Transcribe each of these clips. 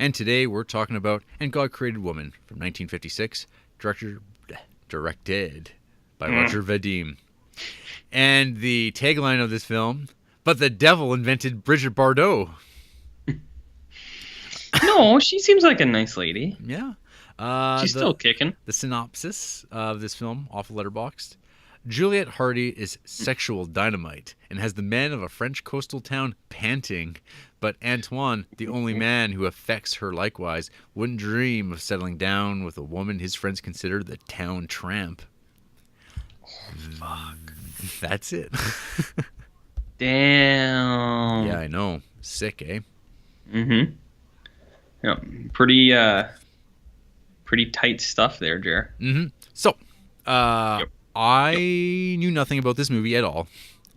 And today we're talking about And God Created Woman from 1956, directed by Roger Vadim. And the tagline of this film, but the devil invented Bridget Bardot. No, she seems like a nice lady. Yeah. She's still kicking. The synopsis of this film, off of Letterboxd. Juliet Hardy is sexual dynamite and has the men of a French coastal town panting. But Antoine, the only man who affects her likewise, wouldn't dream of settling down with a woman his friends consider the town tramp. Fuck. That's it. Damn. Yeah, I know. Sick, eh? Mm-hmm. Yeah, pretty tight stuff there, Jer. Mm-hmm. So, Yep. I knew nothing about this movie at all.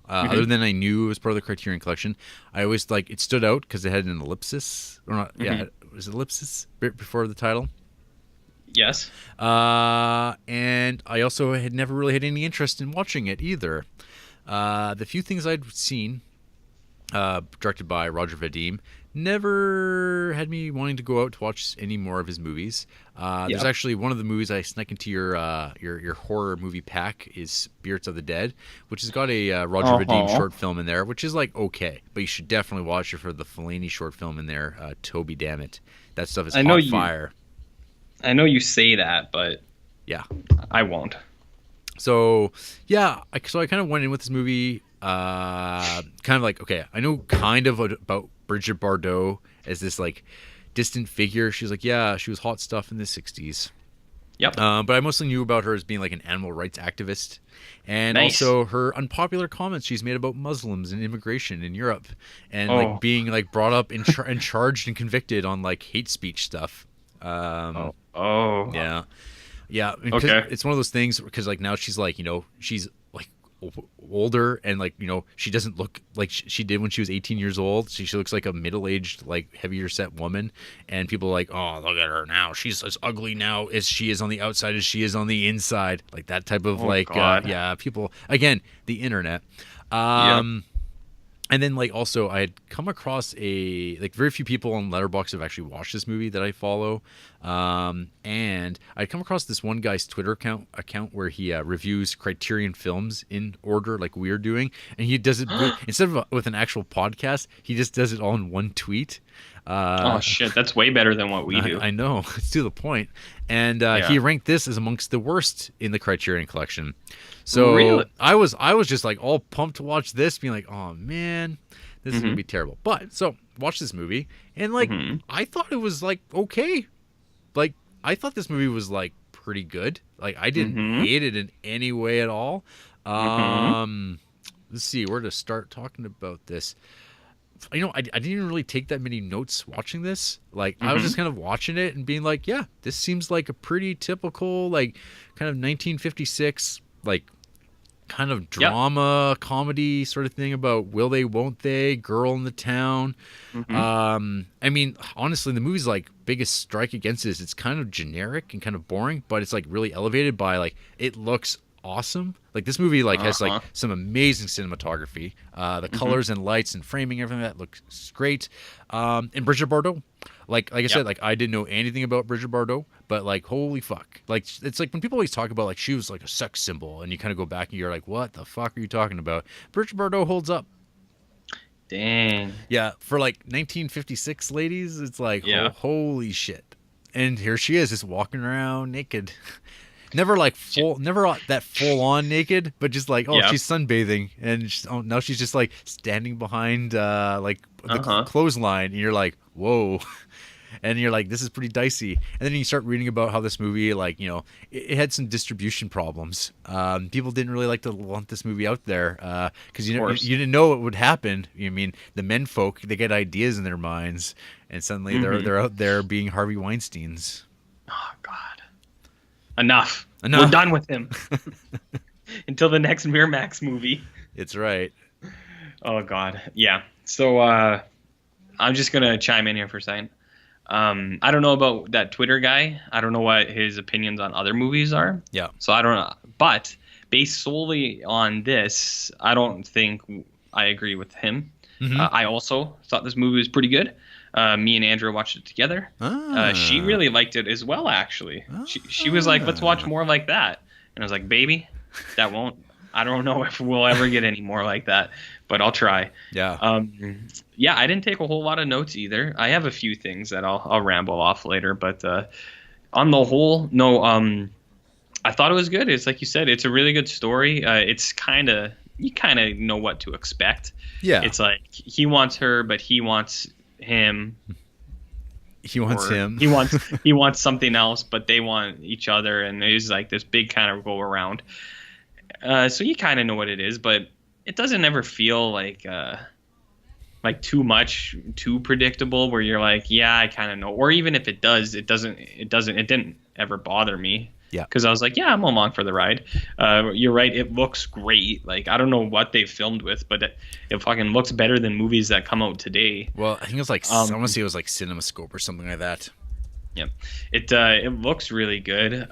Other than I knew it was part of the Criterion Collection. I always it stood out because it had an ellipsis. Or not, yeah, it was ellipsis before the title. Yes. And I also had never really had any interest in watching it either. The few things I'd seen, directed by Roger Vadim, never had me wanting to go out to watch any more of his movies. There's actually one of the movies I snuck into your horror movie pack is Spirits of the Dead, which has got a Roger Vadim short film in there, which is okay, but you should definitely watch it for the Fellini short film in there, Toby Dammit. That stuff is hot fire. I know you say that, but yeah, I won't. So yeah, I kind of went in with this movie, kind of okay, I know kind of about Bridget Bardot as this distant figure. She's she was hot stuff in the 60s. Yep. But I mostly knew about her as being an animal rights activist, and also her unpopular comments she's made about Muslims and immigration in Europe, and being brought up and charged and convicted on hate speech stuff. Yeah. Yeah, okay. It's one of those things because now she's she's older and she doesn't look like she did when she was 18 years old. She looks like a middle-aged heavier set woman, and people are oh, look at her now, she's as ugly now as she is on the outside as she is on the inside, that type of yeah, people, again, the internet. And then also I had come across very few people on Letterboxd have actually watched this movie that I follow, and I'd come across this one guy's Twitter account where he reviews Criterion films in order like we're doing, and he does it instead of with an actual podcast, he just does it all in one tweet. Oh shit, that's way better than what we do. I know, it's to the point. And he ranked this as amongst the worst in the Criterion Collection. So really? I was just all pumped to watch this, being oh man, this is gonna be terrible. But so watch this movie, and I thought it was okay. I thought this movie was pretty good. I didn't hate it in any way at all. Let's see where to start talking about this. I didn't even really take that many notes watching this. I was just kind of watching it and being yeah, this seems like a pretty typical kind of 1956 kind of drama comedy sort of thing about will they won't they, girl in the town. I mean, honestly, the movie's biggest strike against it is it's kind of generic and kind of boring, but it's really elevated by it looks awesome. This movie has some amazing cinematography, the colors and lights and framing, everything that looks great. And Bridget Bardot, like I said, I didn't know anything about Bridget Bardot, but holy fuck, it's when people always talk about she was a sex symbol, and you kind of go back and you're what the fuck are you talking about? Bridget Bardot holds up. Dang. Yeah, for 1956 ladies, it's holy shit. And here she is, just walking around naked. Never that full on naked, but just she's sunbathing, and now she's just standing behind the clothesline, and you're whoa, and you're this is pretty dicey. And then you start reading about how this movie it had some distribution problems. People didn't really to want this movie out there because you didn't know what would happen. I mean, the men folk, they get ideas in their minds, and suddenly they're out there being Harvey Weinsteins. Oh God. Enough. We're done with him. Until the next Miramax movie. It's right. Oh, God. Yeah. So I'm just going to chime in here for a second. I don't know about that Twitter guy. I don't know what his opinions on other movies are. Yeah. So I don't know. But based solely on this, I don't think I agree with him. I also thought this movie was pretty good. Me and Andrew watched it together. She really liked it as well, actually. She was like, let's watch more like that. And I was like, baby, I don't know if we'll ever get any more like that, but I'll try. Yeah. Yeah, I didn't take a whole lot of notes either. I have a few things that I'll ramble off later, but on the whole, no, I thought it was good. It's like you said, it's a really good story. You kind of know what to expect. Yeah. It's like he wants her, but he wants him. He wants him. He wants something else, but they want each other, and it's like this big kind of go around. So you kind of know what it is, but it doesn't ever feel like too predictable where you're like, yeah, I kind of know. Or even if it does, it didn't ever bother me. Yeah. Because I was like, yeah, I'm along for the ride. You're right. It looks great. Like, I don't know what they filmed with, but it fucking looks better than movies that come out today. Well, I think it was like, I want to say it was like CinemaScope or something like that. Yeah. It looks really good.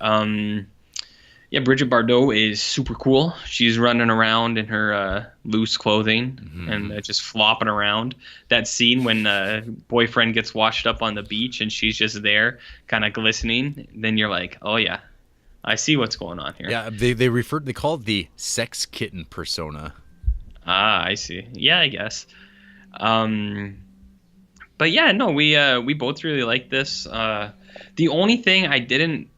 Yeah, Bridget Bardot is super cool. She's running around in her loose clothing and just flopping around. That scene when boyfriend gets washed up on the beach and she's just there, kind of glistening. Then you're like, oh yeah, I see what's going on here. Yeah, they call it the sex kitten persona. Ah, I see. Yeah, I guess. But yeah, no, we both really like this. The only thing I didn't.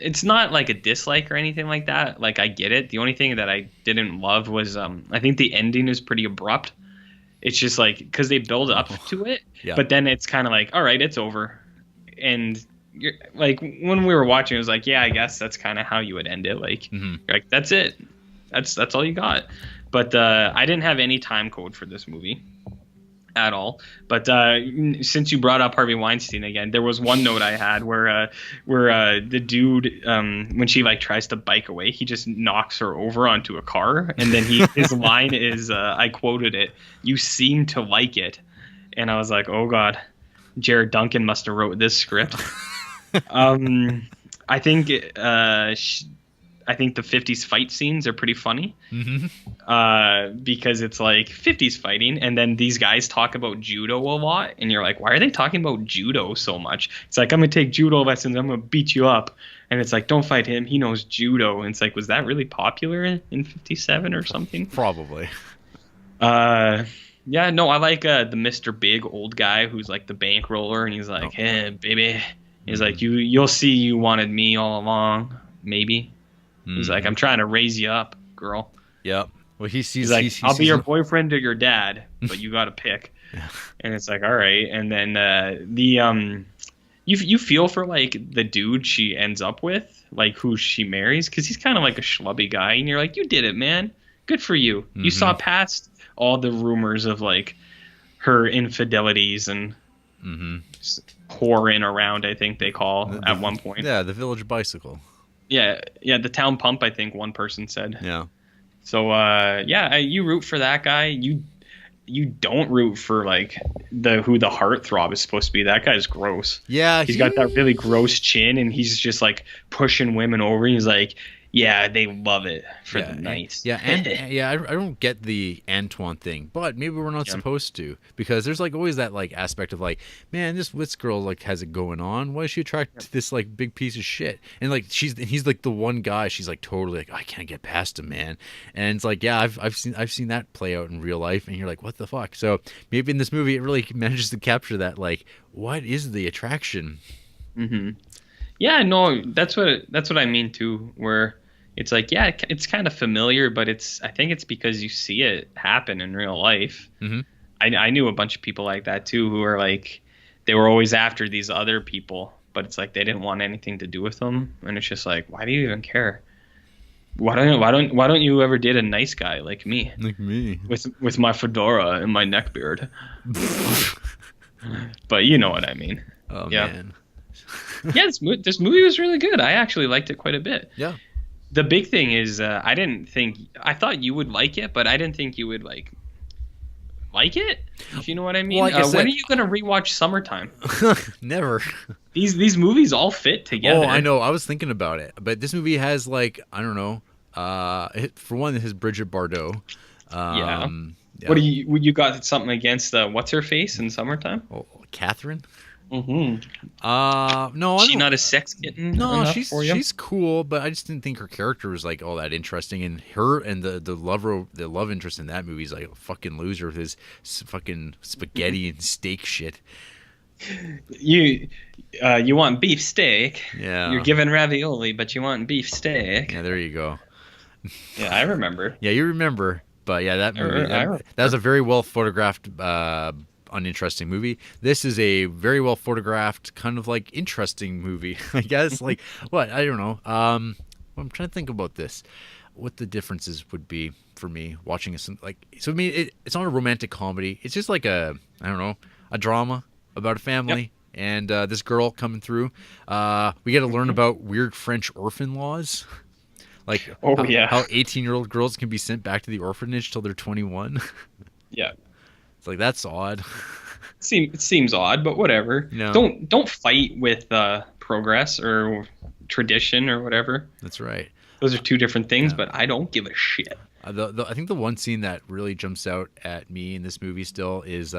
It's not like a dislike or anything like that. Like, I get it. The only thing that I didn't love was I think the ending is pretty abrupt. It's just like, because they build up to it, but then it's kind of like, all right, it's over. And you're like, when we were watching, it was like, yeah, I guess that's kind of how you would end it. Like, you're like, that's it. That's all you got. But I didn't have any time code for this movie at all. But since you brought up Harvey Weinstein again, there was one note I had where the dude, when she like tries to bike away, he just knocks her over onto a car, and then his line is, I quoted it, "You seem to like it," and I was like, oh god, Jared Duncan must have wrote this script. I think I think the 50s fight scenes are pretty funny because it's like 50s fighting, and then these guys talk about judo a lot, and you're like, why are they talking about judo so much? It's like, I'm gonna take judo lessons, I'm gonna beat you up, and it's like, don't fight him, he knows judo. And it's like, was that really popular in 57 or something? Probably. Yeah, no, I like the Mr. Big old guy who's like the bankroller, and he's like, hey baby, he's like, you'll see, you wanted me all along, maybe. He's like, I'm trying to raise you up, girl. Yep. Well, he's like, I'll be your boyfriend or your dad, but you got to pick. Yeah. And it's like, all right. And then you feel for like the dude she ends up with, like who she marries, because he's kind of like a schlubby guy, and you're like, you did it, man. Good for you. You saw past all the rumors of like her infidelities and whoring around, I think they call at one point. Yeah, the Village Bicycle. Yeah, the town pump, I think one person said. Yeah. So you root for that guy. You don't root for like who the heartthrob is supposed to be. That guy's gross. Yeah, he's got that really gross chin, and he's just like pushing women over. He's like, yeah, they love it for the night. I don't get the Antoine thing, but maybe we're not supposed to, because there's like always that like aspect of like, man, this girl like has it going on. Why is she attracted to this like big piece of shit? And like he's like the one guy she's like totally like, oh, I can't get past him, man. And it's like, yeah, I've seen that play out in real life, and you're like, what the fuck? So maybe in this movie it really manages to capture that, like, what is the attraction? Yeah, no, that's what I mean too, where it's like, yeah, it's kind of familiar, but I think it's because you see it happen in real life. I knew a bunch of people like that too, who are like, they were always after these other people, but it's like they didn't want anything to do with them, and it's just like, why do you even care? Why don't you ever date a nice guy like me? Like me. With my fedora and my neck beard. But you know what I mean. Oh man. Yeah, this movie was really good. I actually liked it quite a bit. Yeah. The big thing is, I thought you would like it, but I didn't think you would like it. If you know what I mean. Well, like I said, when are you gonna rewatch Summertime? Never. These movies all fit together. Oh, I know. I was thinking about it, but this movie has like, I don't know. For one, it has Bridget Bardot. Yeah. What do you got something against what's her face in Summertime? Oh, Catherine. Mm-hmm. No, I She don't. not a sex kitten No, enough for you? she's cool, but I just didn't think her character was like all that interesting. And her and the love interest in that movie is like a fucking loser with his fucking spaghetti and steak shit. You you want beef steak. You're Yeah, given ravioli, but you want beef steak. yeah. There you go. Yeah, I remember. Yeah, you remember, but yeah, that movie I that was a very well photographed, uninteresting movie. This is a very well photographed, kind of like interesting movie, I guess. Like what? I don't know. I'm trying to think about this. What the differences would be for me watching a like. So I mean, it's not a romantic comedy. It's just like I don't know, a drama about a family. Yep. And this girl coming through. We get to learn about weird French orphan laws. Like, how 18-year-old girls can be sent back to the orphanage till they're 21. Yeah. It's like, that's odd. It seems odd, but whatever. No. Don't fight with progress or tradition or whatever. That's right. Those are two different things, but I don't give a shit. I think the one scene that really jumps out at me in this movie still is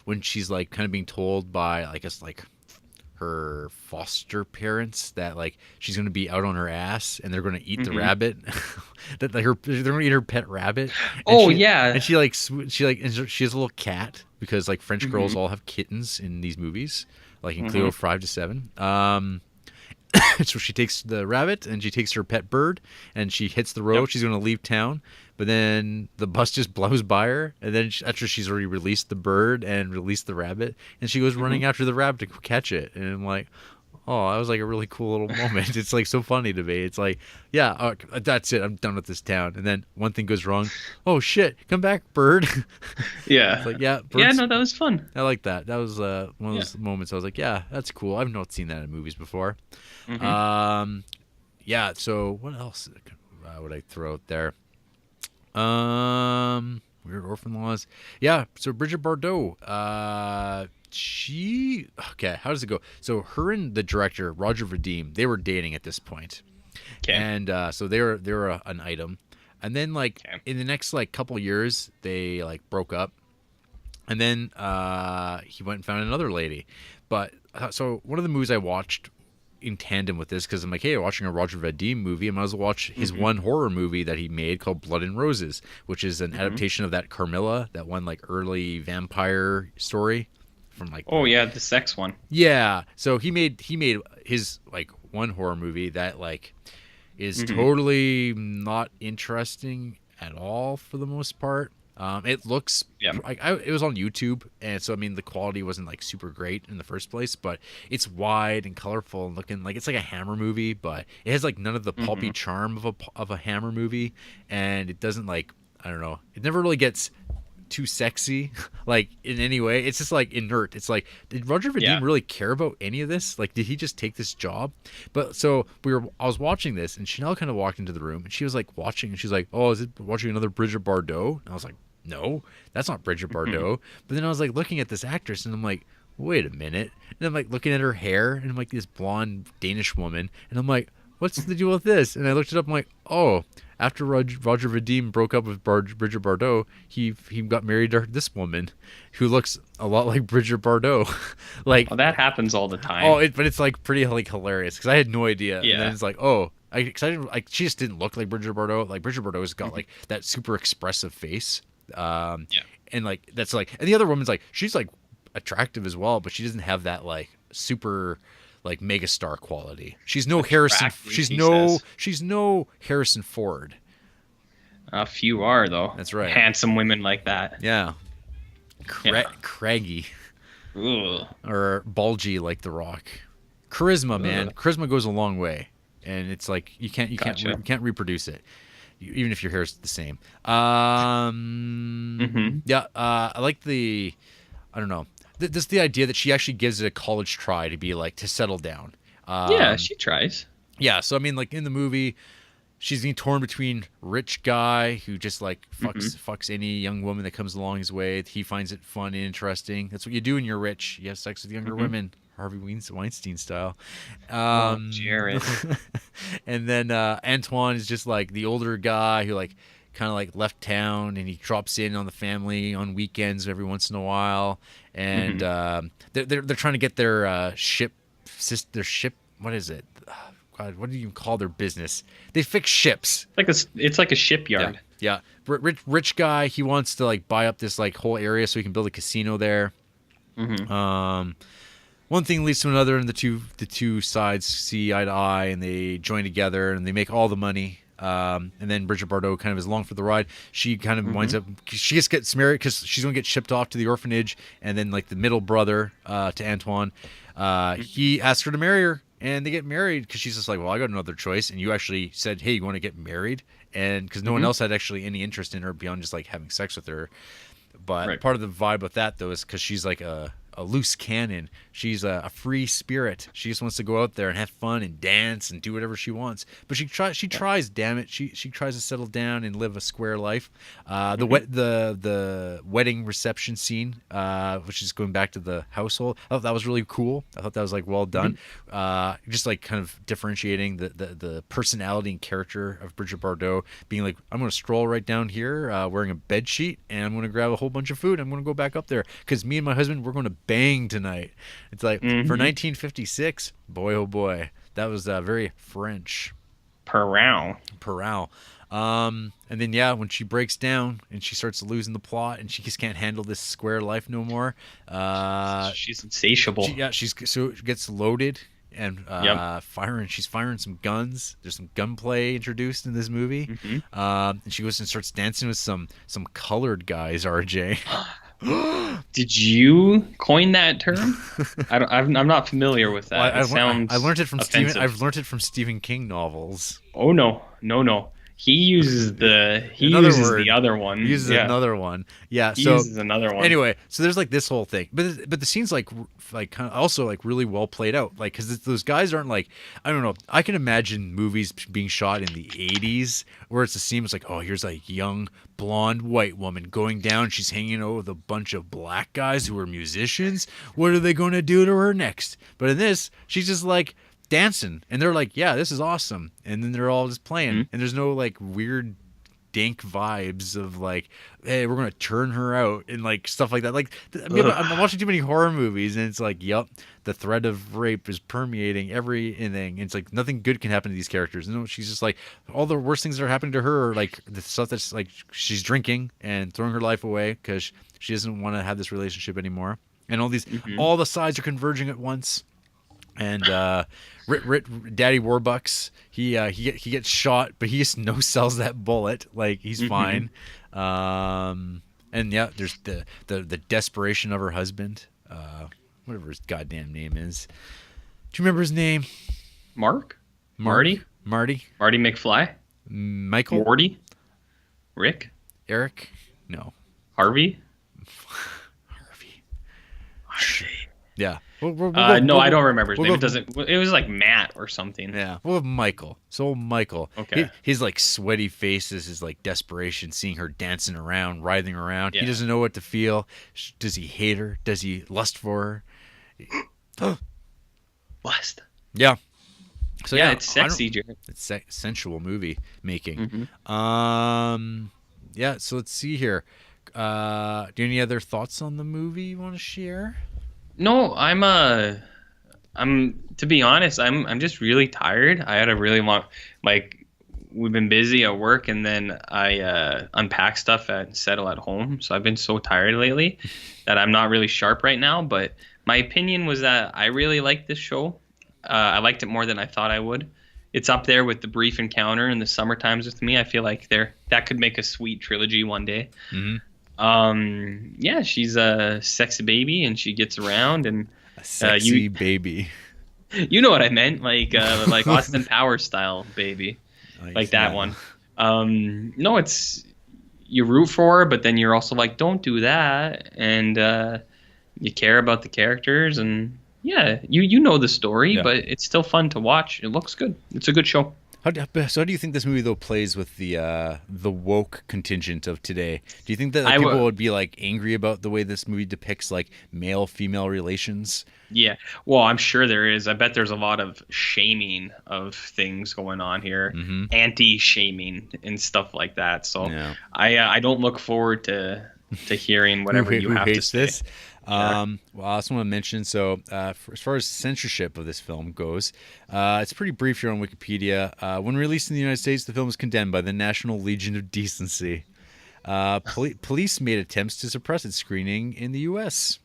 when she's like kind of being told by, I guess, like her foster parents that like she's gonna be out on her ass and they're gonna eat the rabbit. That like they're gonna eat her pet rabbit. And and she has a little cat because like French girls all have kittens in these movies, like in Cleo 5 to 7. So she takes the rabbit and she takes her pet bird and she hits the road. Yep. She's going to leave town, but then the bus just blows by her. And then after she's already released the bird and released the rabbit, and she goes running after the rabbit to catch it. And I'm like, oh, that was like a really cool little moment. It's like so funny to me. It's like, yeah, that's it. I'm done with this town. And then one thing goes wrong. Oh shit, come back, bird. Yeah. It's like, yeah, yeah, no, that was fun. I like that. That was one of those moments I was like, yeah, that's cool. I've not seen that in movies before. Yeah. So what else would I throw out there? Weird orphan laws. Yeah. So Bridget Bardot. How does it go? So her and the director Roger Vadim, they were dating at this point. Okay. And so they were an item. And then like in the next like couple years, they like broke up. And then he went and found another lady. But so one of the movies I watched in tandem with this, because I'm like, hey, I'm watching a Roger Vadim movie, I might as well watch his one horror movie that he made called Blood and Roses, which is an adaptation of that Carmilla, that one like early vampire story from like the sex one. Yeah. So he made his like one horror movie that like is totally not interesting at all for the most part. It looks like it was on YouTube, and so I mean the quality wasn't like super great in the first place, but it's wide and colorful and looking like it's like a Hammer movie, but it has like none of the pulpy charm of a Hammer movie, and it doesn't like, I don't know, it never really gets too sexy like in any way. It's just like inert. It's like, did Roger Vadim really care about any of this? Like, did he just take this job? But so I was watching this, and Chanel kind of walked into the room, and she was like watching, and she's like, oh, is it watching another Bridget Bardot? And I was like, no, that's not Bridget Bardot. But then I was like looking at this actress, and I'm like, wait a minute. And I'm like looking at her hair, and I'm like, this blonde Danish woman, and I'm like, what's the deal with this? And I looked it up, I'm like, oh, after Roger Vadim broke up with Bridget Bardot, he got married to this woman who looks a lot like Bridget Bardot. Like, that happens all the time. But it's like pretty like hilarious because I had no idea. Yeah. And then it's like, oh, she just didn't look like Bridget Bardot. Like Bridget Bardot's got like that super expressive face. And like that's like, and the other woman's like, she's like attractive as well, but she doesn't have that like super like megastar quality. She's no Harrison. She's no Harrison Ford. A few are though. That's right. Handsome women like that. Yeah. Craggy. Ugh. Or bulgy like The Rock. Charisma, man. Charisma goes a long way, and it's like you can't reproduce it, even if your hair's the same. Yeah. I like the, I don't know. This the idea that she actually gives it a college try to be like to settle down. Yeah, she tries. Yeah, so I mean, like in the movie, she's being torn between rich guy who just like fucks any young woman that comes along his way. He finds it fun and interesting. That's what you do when you're rich. You have sex with younger women, Harvey Weinstein style. Jarrett. And then Antoine is just like the older guy who like kind of like left town, and he drops in on the family on weekends every once in a while, and they're trying to get their ship. What is it? God, what do you even call their business? They fix ships. It's like a shipyard. Yeah. Rich guy. He wants to like buy up this like whole area so he can build a casino there. One thing leads to another, and the two sides see eye to eye, and they join together, and they make all the money. And then Bridget Bardot kind of is along for the ride. She kind of winds up. She just gets married because she's going to get shipped off to the orphanage, and then like the middle brother to Antoine, he asks her to marry her, and they get married because she's just like, well, I got another choice, and you actually said, hey, you want to get married, and because no one else had actually any interest in her beyond just like having sex with her. But part of the vibe with that though is because she's like a loose cannon. She's a free spirit. She just wants to go out there and have fun and dance and do whatever she wants. But she tries, damn it. She tries to settle down and live a square life. The wedding reception scene, which is going back to the household, I thought that was really cool. I thought that was like well done. Just like kind of differentiating the personality and character of Bridget Bardot, being like, I'm going to stroll right down here wearing a bed sheet, and I'm going to grab a whole bunch of food. I'm going to go back up there because me and my husband, we're going to bang tonight. It's like for 1956, boy oh boy, that was very French. Perral. And then when she breaks down and she starts losing the plot and she just can't handle this square life no more. She's insatiable. She gets loaded and she's firing some guns. There's some gunplay introduced in this movie. And she goes and starts dancing with some colored guys, RJ. Did you coin that term? I'm not familiar with that. I learned it from I've learned it from Stephen King novels. Oh no. He uses the other one. He uses another one. Yeah. He uses another one. Anyway, so there's like this whole thing, but the scene's like kind of also like really well played out. Like because those guys aren't like, I don't know. I can imagine movies being shot in the '80s where it's a scene. It's like, oh, here's a young blonde white woman going down. She's hanging out with a bunch of black guys who are musicians. What are they going to do to her next? But in this, she's just like dancing, and they're like, yeah, this is awesome, and then they're all just playing, and there's no like weird dank vibes of like, hey, we're gonna turn her out and like stuff like that. Like I'm watching too many horror movies, and it's like, yep, the threat of rape is permeating everything. It's like nothing good can happen to these characters. No, she's just like, all the worst things that are happening to her are like the stuff that's like she's drinking and throwing her life away because she doesn't want to have this relationship anymore, and all the sides are converging at once. And Daddy Warbucks, he gets shot, but he just no sells that bullet. Like he's fine. And there's the desperation of her husband, whatever his goddamn name is. Do you remember his name? Marty McFly, Michael, Morty, Rick, Eric, no, Harvey. Yeah. No, I don't remember his name. It was like Matt or something. Yeah. Well, Michael. So Michael. Okay. His like sweaty face is his like desperation, seeing her dancing around, writhing around. Yeah. He doesn't know what to feel. Does he hate her? Does he lust for her? Lust. Yeah. So yeah, it's sexy, Jared. It's sensual movie making. Yeah. So let's see here. Do you have any other thoughts on the movie you want to share? No, I'm to be honest, I'm just really tired. I had a really long, like, we've been busy at work, and then I unpack stuff and settle at home. So I've been so tired lately that I'm not really sharp right now. But my opinion was that I really liked this show. I liked it more than I thought I would. It's up there with The Brief Encounter and The Summer Times with Me. I feel like that could make a sweet trilogy one day. She's a sexy baby, and she gets around, and a sexy baby. You know what I meant, like Austin Powers style baby, like that one. No, it's you root for her, but then you're also like, don't do that, and you care about the characters, and you know the story, but it's still fun to watch. It looks good. It's a good show. So how do you think this movie though plays with the woke contingent of today? Do you think that I people w- would be like angry about the way this movie depicts like male female relations? Yeah. Well, I'm sure there is. I bet there's a lot of shaming of things going on here, Mm-hmm. anti-shaming and stuff like that. So Yeah. I don't look forward to hearing whatever you Who have to hates say. this? Yeah. Well, I also want to mention, so as far as censorship of this film goes, it's pretty brief here on Wikipedia. When released in the United States, the film was condemned by the National Legion of Decency. Police made attempts to suppress its screening in the U.S.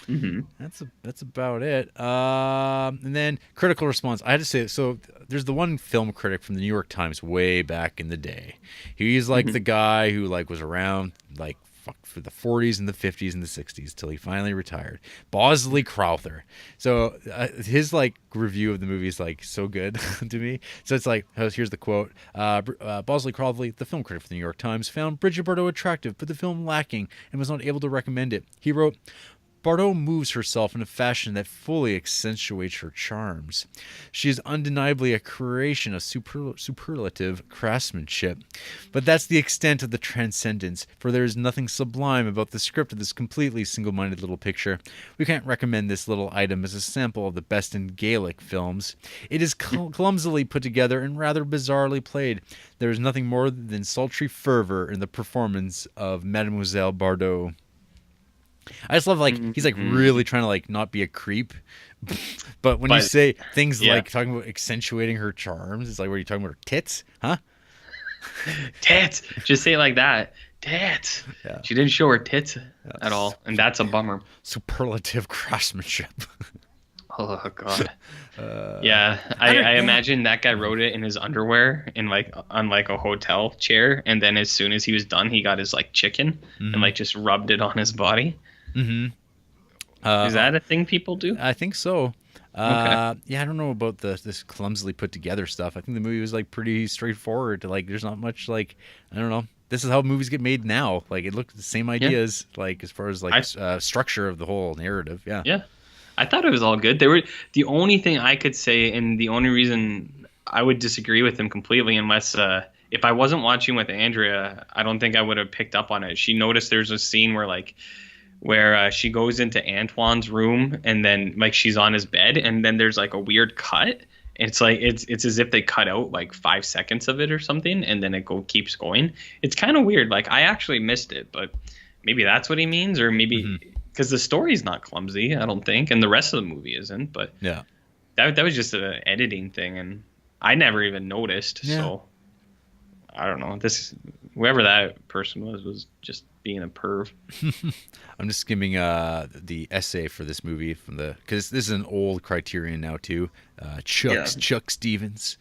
Hmm. That's about it. And then critical response. I had to say, so there's the one film critic from the New York Times way back in the day. He's like the guy who like was around like for the 40s and the 50s and the 60s till he finally retired. Bosley Crowther. So his like review of the movie is like so good to me. So it's like, here's the quote. Bosley Crowther, the film critic for the New York Times, found Bridget Bardot attractive, but the film lacking and was not able to recommend it. He wrote, Bardot moves herself in a fashion that fully accentuates her charms. She is undeniably a creation of superlative craftsmanship. But that's the extent of the transcendence, for there is nothing sublime about the script of this completely single-minded little picture. We can't recommend this little item as a sample of the best in Gaelic films. It is clumsily put together and rather bizarrely played. There is nothing more than sultry fervor in the performance of Mademoiselle Bardot. I just love like he's like really trying to like not be a creep, but when you say things like talking about accentuating her charms, it's like, what are you talking about, her tits, huh? Tits. Just say it like that. Tits. Yeah. She didn't show her tits at all, and that's a bummer. Superlative craftsmanship. Oh God. Yeah, I imagine that guy wrote it in his underwear in like on like a hotel chair, and then as soon as he was done, he got his like chicken and like just rubbed it on his body. Mm-hmm. Is that a thing people do? I think so. Okay. Yeah, I don't know about this clumsily put together stuff. I think the movie was like pretty straightforward. Like, there's not much like, I don't know. This is how movies get made now. Like, it looked the same ideas. Like, as far as like structure of the whole narrative. Yeah. Yeah. I thought it was all good. They were the only thing I could say, and the only reason I would disagree with them completely, unless if I wasn't watching with Andrea, I don't think I would have picked up on it. She noticed there's a scene where she goes into Antoine's room, and then like she's on his bed, and then there's like a weird cut. It's like it's as if they cut out like 5 seconds of it or something, and then it keeps going. It's kind of weird. Like, I actually missed it, but maybe that's what he means, or maybe. Because the story's not clumsy, I don't think, and the rest of the movie isn't. But yeah, that was just an editing thing, and I never even noticed. Yeah. So I don't know. Whoever that person was just being a perv. I'm just skimming the essay for this movie because this is an old Criterion now too. Chuck Stevens.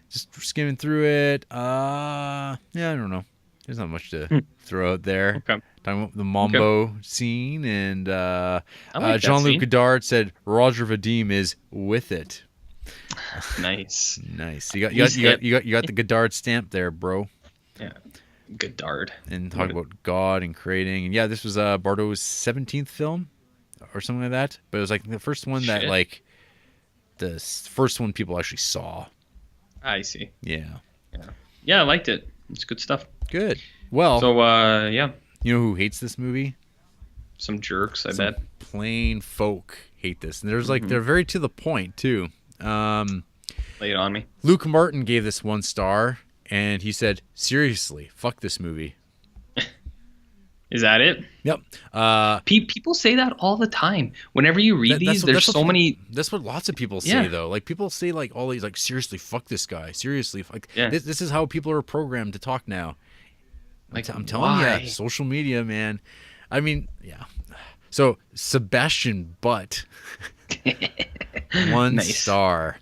Just skimming through it. Yeah, I don't know. There's not much to throw out there. Okay. Talking about the Mambo scene, and like Jean-Luc Godard said Roger Vadim is with it. Nice. You got the Godard stamp there, bro. Yeah, Godard. And talk about God and creating, and yeah, this was Bardot's 17th film or something like that. But it was like the first one that like the first one people actually saw. I see. Yeah. I liked it. It's good stuff. Good. Well, so yeah. You know who hates this movie? Some jerks, I bet. Plain folk hate this. And there's like they're very to the point too. Lay it on me. Luke Martin gave this 1 star, and he said, "Seriously, fuck this movie." Is that it? Yep. People say that all the time. Whenever you read these, there's so many. That's what lots of people say, though. Like, people say like all these, like, seriously, fuck this guy. Seriously, this is how people are programmed to talk now. Like, I'm telling you, social media, man. I mean, yeah. So Sebastian Butt, 1 star.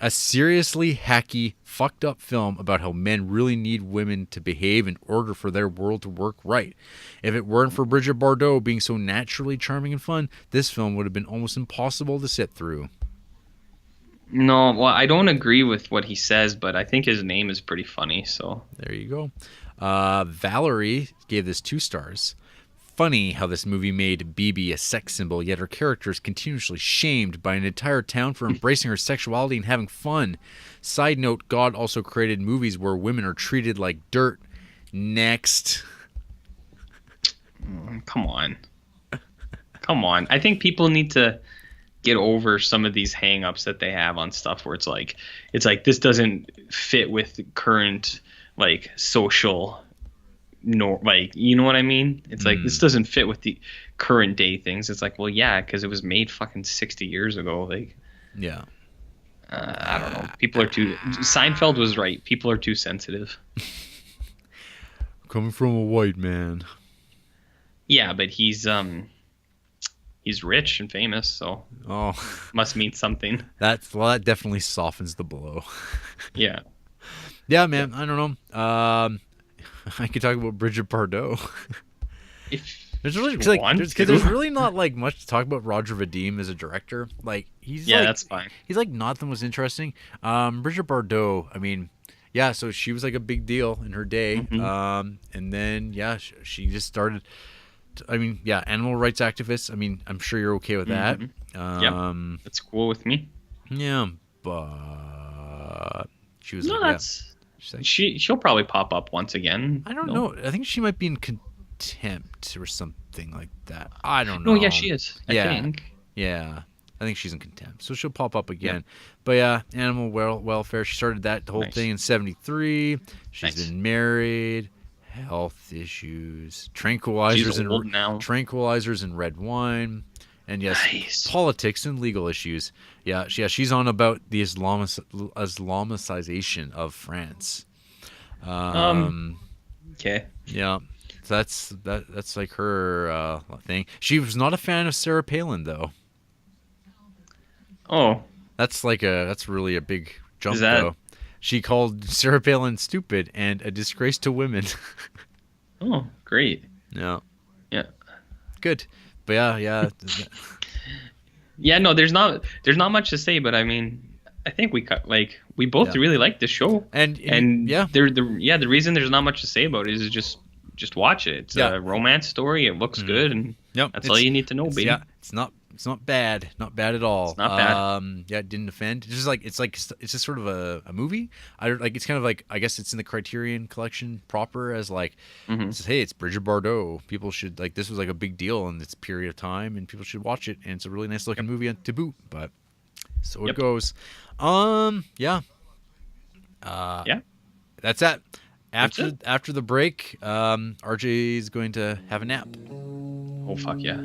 A seriously hacky, fucked up film about how men really need women to behave in order for their world to work right. If it weren't for Bridget Bardot being so naturally charming and fun, this film would have been almost impossible to sit through. No, well, I don't agree with what he says, but I think his name is pretty funny, so. There you go. Valerie gave this 2 stars. funny how this movie made BB a sex symbol, yet her character is continuously shamed by an entire town for embracing her sexuality and having fun. Side note, God also created movies where women are treated like dirt. Next. Come on. Come on. I think people need to get over some of these hang-ups that they have on stuff where it's like this doesn't fit with the current like social like, you know what I mean? It's like this doesn't fit with the current day things. It's like, well, yeah, because it was made fucking 60 years ago. Like, yeah. I don't know. People are too. Seinfeld was right. People are too sensitive. Coming from a white man. Yeah, but he's rich and famous, so must mean something. That definitely softens the blow. Yeah. Yeah, man. I don't know. I could talk about Bridget Bardot. There's really not like much to talk about Roger Vadim as a director. Like that's fine. He's like not the most interesting. Bridget Bardot, I mean, yeah, so she was like a big deal in her day. And then she just started. I mean, yeah, animal rights activists. I mean, I'm sure you're okay with that. That's cool with me. Yeah, but she was. No, she'll probably pop up once again. I don't know. I think she might be in contempt or something like that. I don't know. No, yeah, she is. I think. Yeah. I think she's in contempt, so she'll pop up again. Yep. But yeah, animal welfare. She started the whole thing in '73. She's been married. Health issues, tranquilizers and red wine, and politics and legal issues. Yeah, she's on about the Islamicization of France. Okay. Yeah, so that's like her thing. She was not a fan of Sarah Palin though. Oh, that's really a big jump though. She called Sarah Palin stupid and a disgrace to women. Oh, great. Yeah. Yeah. Good. But yeah. Yeah, no, there's not much to say, but I mean, I think we both really like this show. And the reason there's not much to say about it is just watch it. It's a romance story. It looks good, and that's all you need to know, baby. Yeah, it's not bad. Not bad at all. It's not bad. Yeah, it didn't offend. It's just sort of a movie. It's kind of like, I guess it's in the Criterion Collection proper as like, it says, hey, it's Bridget Bardot. People should like, this was like a big deal in this period of time, and people should watch it. And it's a really nice looking movie to boot. But so it goes. Yeah. That's it. After the break, RJ is going to have a nap. Oh fuck yeah.